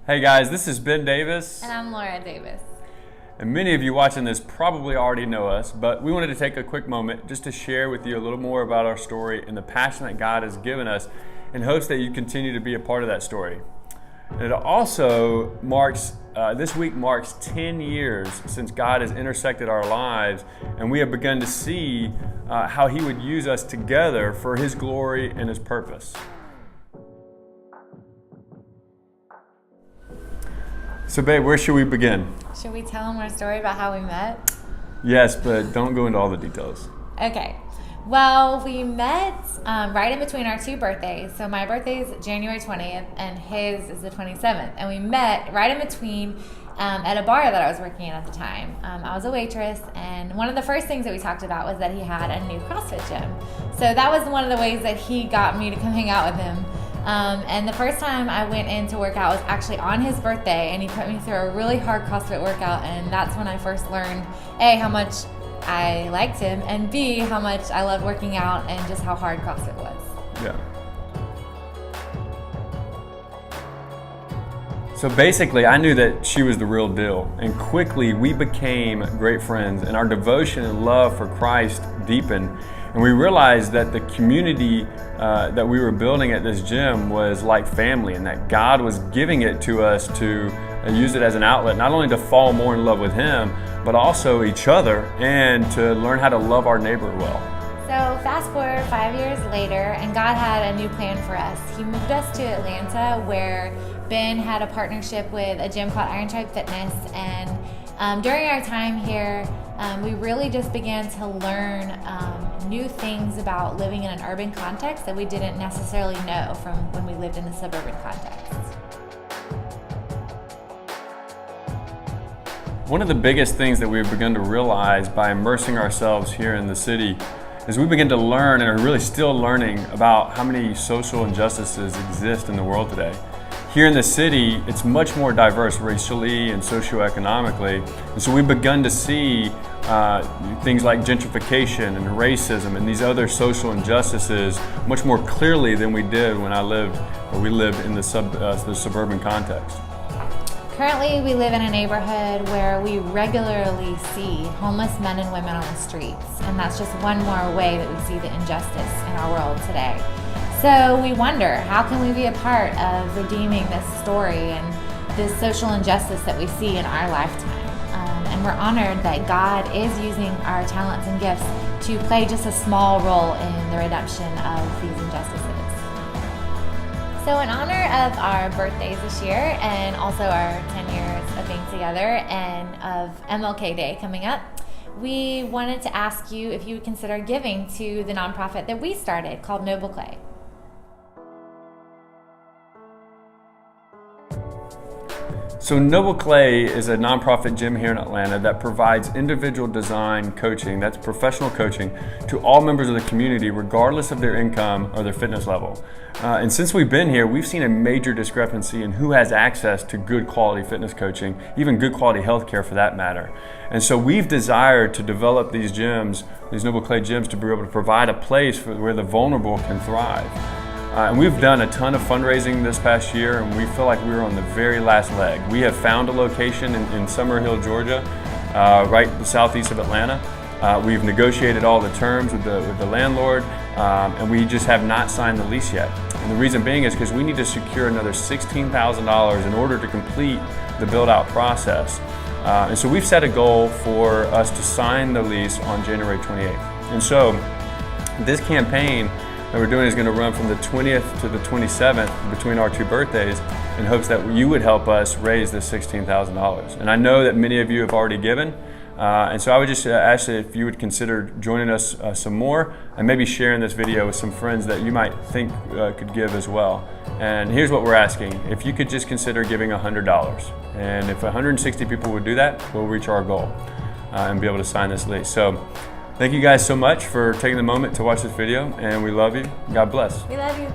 Hey guys, this is Ben Davis. And I'm Laura Davis. And many of you watching this probably already know us, but we wanted to take a quick moment just to share with you a little more about our story and the passion that God has given us in hopes that you continue to be a part of that story. And it also marks, this week marks 10 years since God has intersected our lives, and we have begun to see how He would use us together for His glory and His purpose. So babe, where should we begin? Should we tell them our story about how we met? Yes, but don't go into all the details. Okay. Well, we met right in between our two birthdays. So my birthday is January 20th and his is the 27th. And we met right in between at a bar that I was working in at the time. I was a waitress, and one of the first things that we talked about was that he had a new CrossFit gym. So that was one of the ways that he got me to come hang out with him. And the first time I went in to work out was actually on his birthday, and he put me through a really hard CrossFit workout, and that's when I first learned A, how much I liked him, and B, how much I loved working out and just how hard CrossFit was. Yeah. So basically, I knew that she was the real deal, and quickly we became great friends, and our devotion and love for Christ deepened, and we realized that the community that we were building at this gym was like family, and that God was giving it to us to use it as an outlet, not only to fall more in love with Him, but also each other, and to learn how to love our neighbor well. So fast forward 5 years later, and God had a new plan for us. He moved us to Atlanta, where Ben had a partnership with a gym called Iron Tribe Fitness, and during our time here, we really just began to learn new things about living in an urban context that we didn't necessarily know from when we lived in the suburban context. One of the biggest things that we've begun to realize by immersing ourselves here in the city is we begin to learn, and are really still learning, about how many social injustices exist in the world today. Here in the city, it's much more diverse racially and socioeconomically, and so we've begun to see things like gentrification and racism and these other social injustices much more clearly than we did when we lived in the suburban context. Currently, we live in a neighborhood where we regularly see homeless men and women on the streets, and that's just one more way that we see the injustice in our world today. So we wonder, how can we be a part of redeeming this story and this social injustice that we see in our lifetime? And we're honored that God is using our talents and gifts to play just a small role in the redemption of these injustices. So in honor of our birthdays this year, and also our 10 years of being together, and of MLK Day coming up, we wanted to ask you if you would consider giving to the nonprofit that we started called bday. So bday is a nonprofit gym here in Atlanta that provides individual design coaching, that's professional coaching, to all members of the community regardless of their income or their fitness level. And since we've been here, we've seen a major discrepancy in who has access to good quality fitness coaching, even good quality healthcare for that matter. And so we've desired to develop these gyms, these bday gyms, to be able to provide a place where the vulnerable can thrive. And we've done a ton of fundraising this past year, and we feel like we were on the very last leg. We have found a location in Summerhill, Georgia, right southeast of Atlanta. We've negotiated all the terms with the landlord, and we just have not signed the lease yet. And the reason being is because we need to secure another $16,000 in order to complete the build-out process. And so we've set a goal for us to sign the lease on January 28th. And so this campaign that we're doing is going to run from the 20th to the 27th between our two birthdays, in hopes that you would help us raise this $16,000. And I know that many of you have already given, and so I would just ask if you would consider joining us some more, and maybe sharing this video with some friends that you might think could give as well. And here's what we're asking: if you could just consider giving $100, and if 160 people would do that, we'll reach our goal and be able to sign this lease. So thank you guys so much for taking the moment to watch this video, and we love you. God bless. We love you.